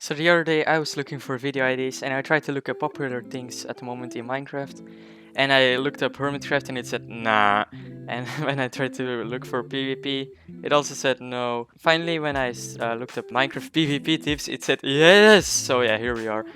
So the other day I was looking for video ideas and I tried to look up popular things at the moment in Minecraft. And I looked up Hermitcraft and it said nah. And when I tried to look for PvP, it also said no. Finally, when I looked up Minecraft PvP tips, it said yes. So yeah, here we are.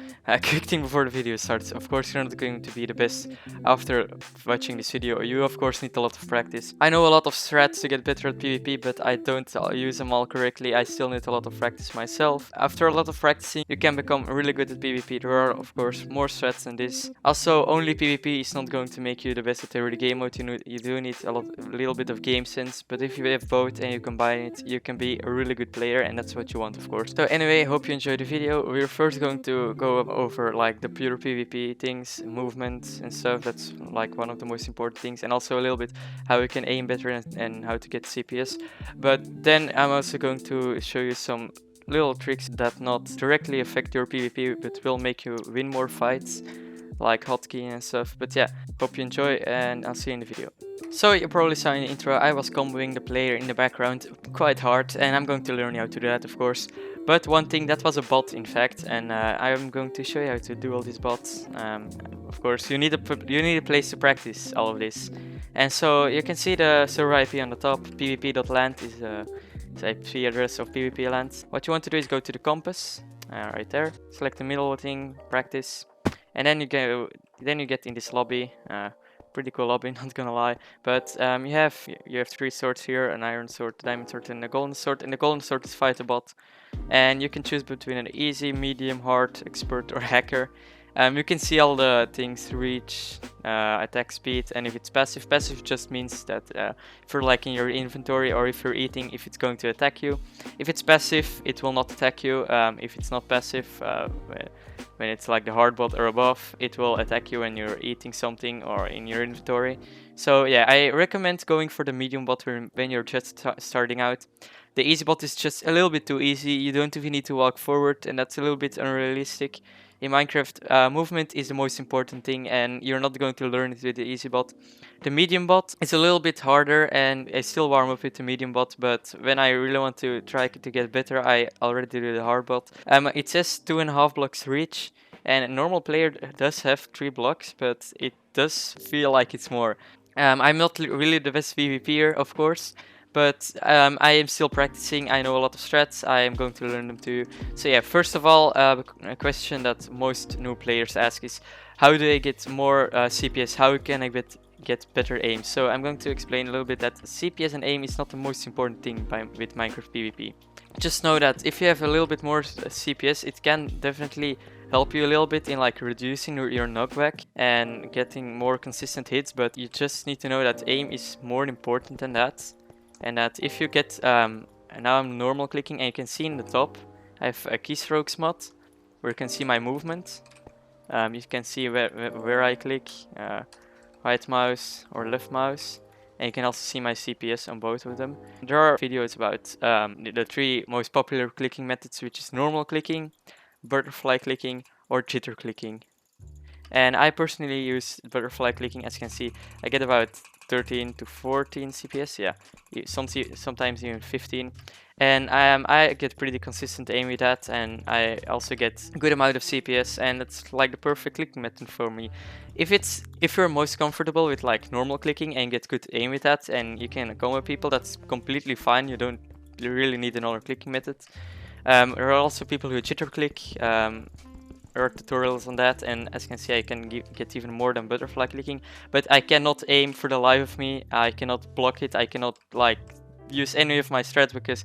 Quick thing before the video starts. Of course, you're not going to be the best after watching this video. You of course need a lot of practice. I know a lot of strats to get better at PvP, but I don't use them all correctly. I still need a lot of practice myself. After a lot of practicing, you can become really good at PvP. There are of course more strats than this. Also, only PvP is not going to make you the best at every game mode. You do need a little bit of game sense, but if you have both and you combine it, you can be a really good player, and that's what you want, of course. So anyway, hope you enjoyed the video. We're first going to go over like the pure PvP things, movement and stuff. That's like one of the most important things, and also a little bit how you can aim better and how to get CPS. But then I'm also going to show you some little tricks that not directly affect your PvP but will make you win more fights, like hotkey and stuff. But yeah, hope you enjoy and I'll see you in the video. So you probably saw in the intro I was comboing the player in the background quite hard, and I'm going to learn how to do that, of course. But one thing, that was a bot in fact, and I'm going to show you how to do all these bots. Of course you need a place to practice all of this. And so you can see the server IP on the top. pvp.land is the IP address of PvP land. What you want to do is go to the compass, right there. Select the middle thing, practice, and then you get in this lobby. Pretty cool lobby, not gonna lie. But you have 3 swords here: an iron sword, a diamond sword, and a golden sword. And the golden sword is fight a bot, and you can choose between an easy, medium, hard, expert, or hacker. You can see all the things: reach, attack speed, and if it's passive. Passive just means that if you're like in your inventory or if you're eating, if it's going to attack you. If it's passive, it will not attack you. If it's not passive, when it's like the hard bot or above, it will attack you when you're eating something or in your inventory. So yeah, I recommend going for the medium bot when you're just starting out. The easy bot is just a little bit too easy. You don't even need to walk forward, and that's a little bit unrealistic. In Minecraft, movement is the most important thing, and you're not going to learn it with the easy bot. The medium bot is a little bit harder, and I still warm up with the medium bot, but when I really want to try to get better, I already do the hard bot. It says 2.5 blocks reach, and a normal player does have 3 blocks, but it does feel like it's more. I'm not really the best PvPer, of course, but I am still practicing. I know a lot of strats. I am going to learn them too. So yeah, first of all, a question that most new players ask is, how do I get more CPS? How can I get better aim? So I'm going to explain a little bit that CPS and aim is not the most important thing with Minecraft PvP. Just know that if you have a little bit more CPS, it can definitely help you a little bit in like reducing your knockback and getting more consistent hits, but you just need to know that aim is more important than that. And that if you get, now I'm normal clicking, and you can see in the top, I have a keystrokes mod, where you can see my movement. You can see where I click, right mouse or left mouse, and you can also see my CPS on both of them. There are videos about the 3 most popular clicking methods, which is normal clicking, butterfly clicking, or jitter clicking. And I personally use butterfly clicking. As you can see, I get about 13 to 14 CPS, yeah, sometimes even 15, and I get pretty consistent aim with that, and I also get a good amount of CPS, and it's like the perfect clicking method for me. If you're most comfortable with like normal clicking and get good aim with that, and you can combo people, that's completely fine. You don't really need another clicking method. There are also people who jitter click. There are tutorials on that, and as you can see, I can get even more than butterfly clicking, but I cannot aim for the life of me. I cannot block it. I cannot like use any of my strats because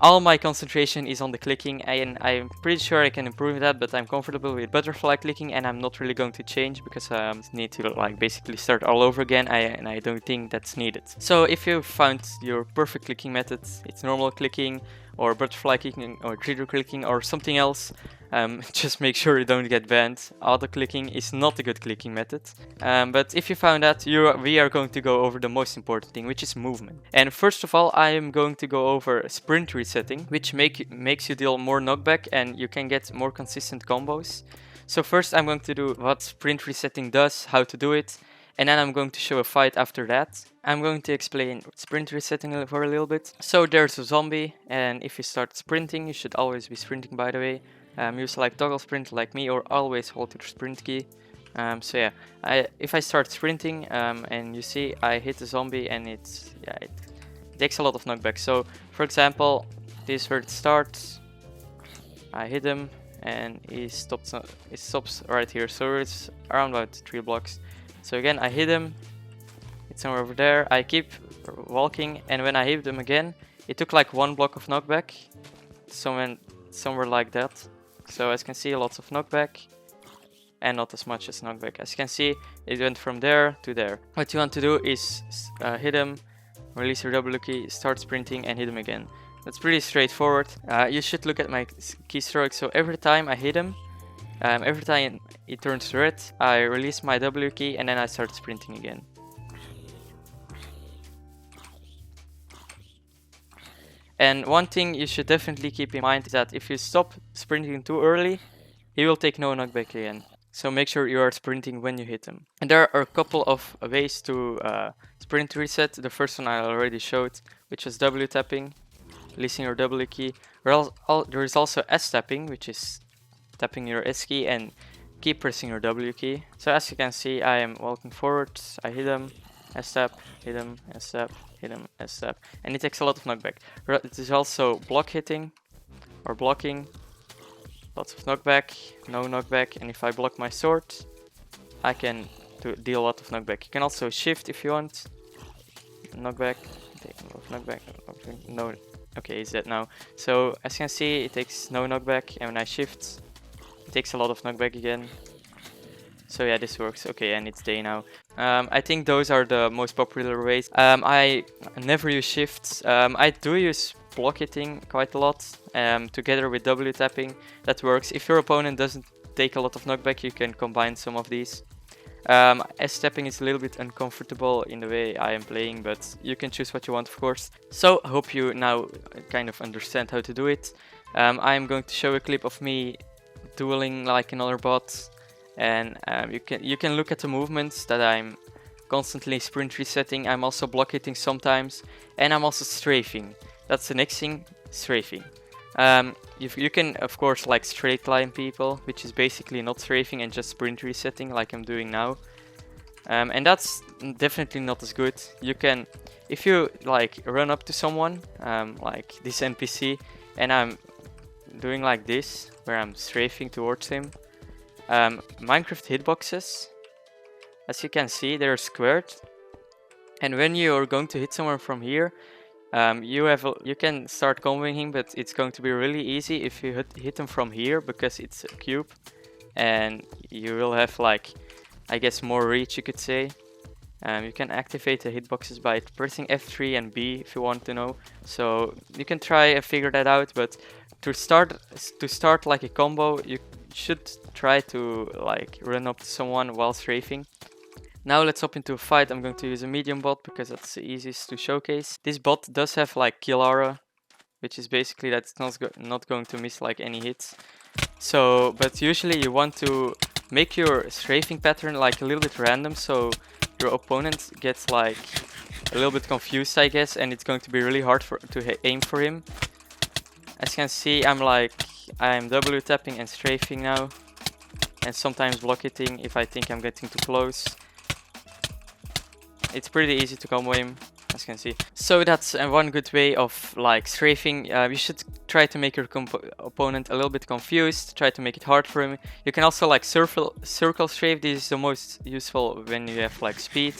all my concentration is on the clicking, and I'm pretty sure I can improve that, but I'm comfortable with butterfly clicking, and I'm not really going to change because I need to like basically start all over again, and I don't think that's needed. So if you found your perfect clicking method, it's normal clicking or butterfly clicking or jitter clicking or something else, just make sure you don't get banned. Auto clicking is not a good clicking method, but if you found that, we are going to go over the most important thing, which is movement. And first of all, I am going to go over sprint resetting, which makes you deal more knockback and you can get more consistent combos. So first I'm going to do what sprint resetting does, how to do it, and then I'm going to show a fight after that. I'm going to explain sprint resetting for a little bit. So there's a zombie, and if you start sprinting, you should always be sprinting, by the way. use like toggle sprint like me, or always hold your sprint key. So yeah, if I start sprinting and you see I hit the zombie and it takes a lot of knockback. So for example, this is where it starts. I hit him and he stops right here, so it's around about 3 blocks. So again, I hit him, it's somewhere over there. I keep walking, and when I hit him again, it took like 1 block of knockback, somewhere like that. So as you can see, lots of knockback and not as much as knockback. As you can see, it went from there to there. What you want to do is hit him, release your W key, start sprinting, and hit him again. That's pretty straightforward. You should look at my keystroke. So every time I hit him, every time it turns red, I release my W key and then I start sprinting again. And one thing you should definitely keep in mind is that if you stop sprinting too early, he will take no knockback again. So make sure you are sprinting when you hit him. And there are a couple of ways to sprint reset. The first one I already showed, which is W tapping, releasing your W key. There is also S tapping, which is tapping your S key and keep pressing your W key. So as you can see, I am walking forward, I hit him, S tap, hit him, S tap, hit him, S tap, and it takes a lot of knockback. It is also block hitting or blocking. Lots of knockback, no knockback, and if I block my sword, I can deal a lot of knockback. You can also shift if you want. Knockback, take a lot of knockback, no, okay, he's dead now. So as you can see, it takes no knockback, and when I shift, it takes a lot of knockback again. So yeah, this works. Okay, and it's day now. I think those are the most popular ways. I never use shifts. I do use block hitting quite a lot, together with W tapping. That works. If your opponent doesn't take a lot of knockback, you can combine some of these. S tapping is a little bit uncomfortable in the way I am playing, but you can choose what you want, of course. So I hope you now kind of understand how to do it. I am going to show a clip of me dueling like another bot, and you can look at the movements that I'm constantly sprint resetting. I'm also block hitting sometimes, and I'm also strafing. That's the next thing, strafing. You can of course like straight line people, which is basically not strafing and just sprint resetting like I'm doing now. And that's definitely not as good. You can, if you like run up to someone, like this NPC, and I'm doing like this, where I'm strafing towards him. Minecraft hitboxes, as you can see, they're squared, and when you're going to hit someone from here, you can start comboing him, but it's going to be really easy if you hit him from here, because it's a cube, and you will have like, I guess, more reach, you could say. You can activate the hitboxes by pressing F3 and B if you want to know. So you can try and figure that out, but to start like a combo, you should try to like run up to someone while strafing. Now let's hop into a fight. I'm going to use a medium bot because that's the easiest to showcase. This bot does have like kill aura, which is basically that it's not going to miss like any hits. So, but usually you want to make your strafing pattern like a little bit random, so your opponent gets like a little bit confused, I guess, and it's going to be really hard to aim for him. As you can see, I'm W tapping and strafing now, and sometimes block hitting if I think I'm getting too close. It's pretty easy to combo him, as you can see. So that's one good way of like strafing. You should try to make your opponent a little bit confused, try to make it hard for him. You can also like circle strafe. This is the most useful when you have like speed.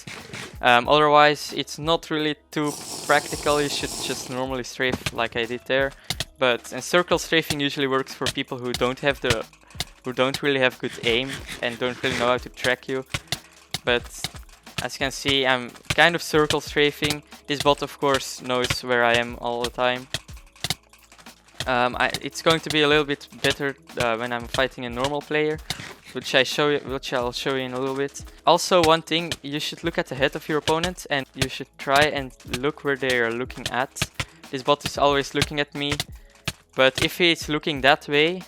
Otherwise, it's not really too practical. You should just normally strafe like I did there. But circle strafing usually works for people who don't really have good aim and don't really know how to track you. But as you can see, I'm kind of circle strafing. This bot of course knows where I am all the time. It's going to be a little bit better when I'm fighting a normal player, which I'll show you in a little bit. Also, one thing, you should look at the head of your opponent, and you should try and look where they are looking at. This bot is always looking at me, but if he's looking that way,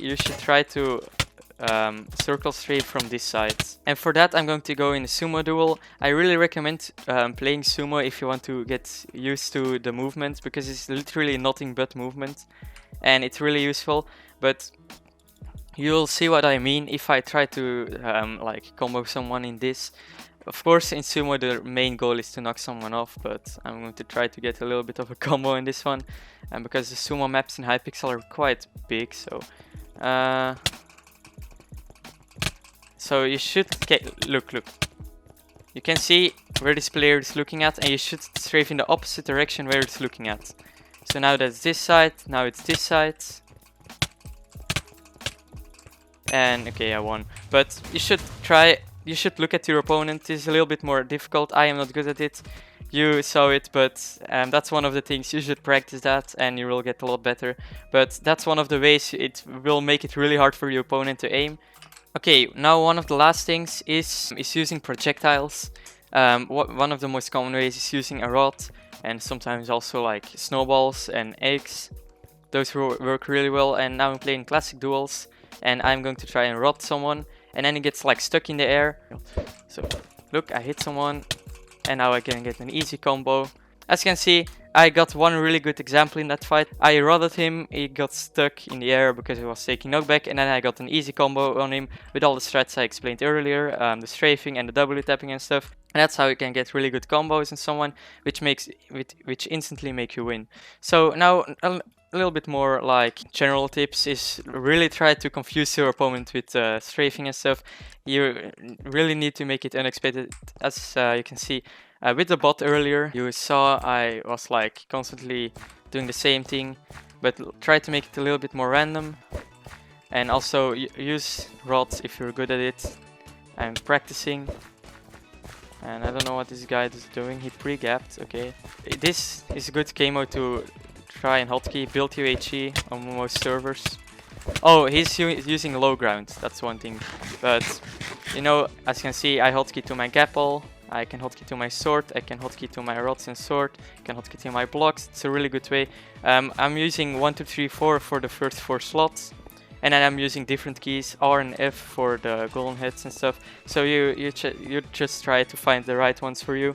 you should try to circle strafe from this side. And for that I'm going to go in a Sumo duel. I really recommend playing Sumo if you want to get used to the movement, because it's literally nothing but movement and it's really useful. But you'll see what I mean if I try to like combo someone in this. Of course, in Sumo the main goal is to knock someone off, but I'm going to try to get a little bit of a combo in this one, and because the Sumo maps in Hypixel are quite big, so you should look. You can see where this player is looking at, and you should strafe in the opposite direction where it's looking at. So now that's this side, now it's this side. And okay, I won. But you should look at your opponent. It's a little bit more difficult. I am not good at it. You saw it, but that's one of the things. You should practice that and you will get a lot better. But that's one of the ways it will make it really hard for your opponent to aim. Okay, now one of the last things is using projectiles. One of the most common ways is using a rod, and sometimes also like snowballs and eggs. Those work really well. And now I'm playing classic duels, and I'm going to try and rod someone, and then it gets like stuck in the air. So look, I hit someone, and now I can get an easy combo. As you can see, I got one really good example in that fight. I rodded him, he got stuck in the air because he was taking knockback, and then I got an easy combo on him with all the strats I explained earlier, the strafing and the W tapping and stuff. And that's how you can get really good combos in someone, which instantly make you win. So now a little bit more like general tips is really try to confuse your opponent with strafing and stuff. You really need to make it unexpected. As you can see with the bot earlier, you saw I was like constantly doing the same thing, but try to make it a little bit more random. And also use rods if you're good at it. I'm practicing. And I don't know what this guy is doing. He pre-gapped, okay. This is a good camo to try and hotkey, build UHE on most servers. Oh, he's using low ground, that's one thing. But, you know, as you can see, I hotkey to my gapple, I can hotkey to my sword, I can hotkey to my rods and sword, I can hotkey to my blocks. It's a really good way. I'm using 1, 2, 3, 4 for the first 4 slots. And then I'm using different keys, R and F for the golden hits and stuff. So you just try to find the right ones for you.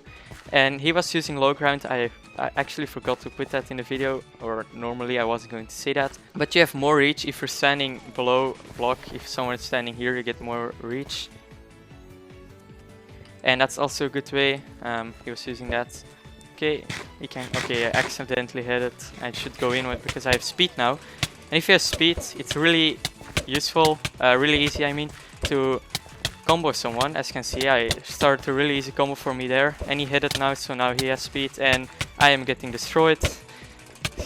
And he was using low ground. I actually forgot to put that in the video, or normally I wasn't going to say that. But you have more reach if you're standing below block. If someone's standing here, you get more reach. And that's also a good way. He was using that. Okay, I accidentally hit it. I should go in with because I have speed now. And if you have speed, it's really useful, really easy I mean, to combo someone. As you can see, I started a really easy combo for me there, and he hit it now, so now he has speed and I am getting destroyed.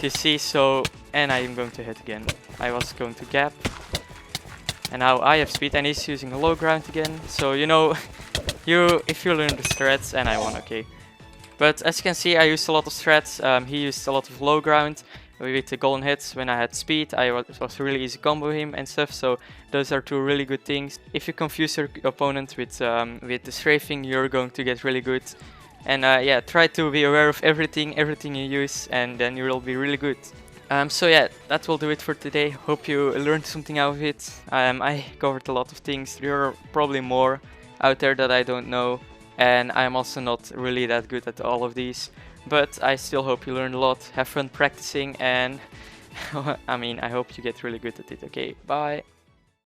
You see, so, and I am going to hit again. I was going to gap, and now I have speed and he's using a low ground again. So, you know, if you learn the strats, and I won, okay. But as you can see, I used a lot of strats, he used a lot of low ground. With the golden hits, when I had speed, it was really easy combo him and stuff. So those are two really good things. If you confuse your opponent with the strafing, you're going to get really good. And yeah, try to be aware of everything you use, and then you will be really good. So yeah, that will do it for today. Hope you learned something out of it. I covered a lot of things. There are probably more out there that I don't know, and I'm also not really that good at all of these. But I still hope you learned a lot, have fun practicing, and I mean, I hope you get really good at it. Okay, bye.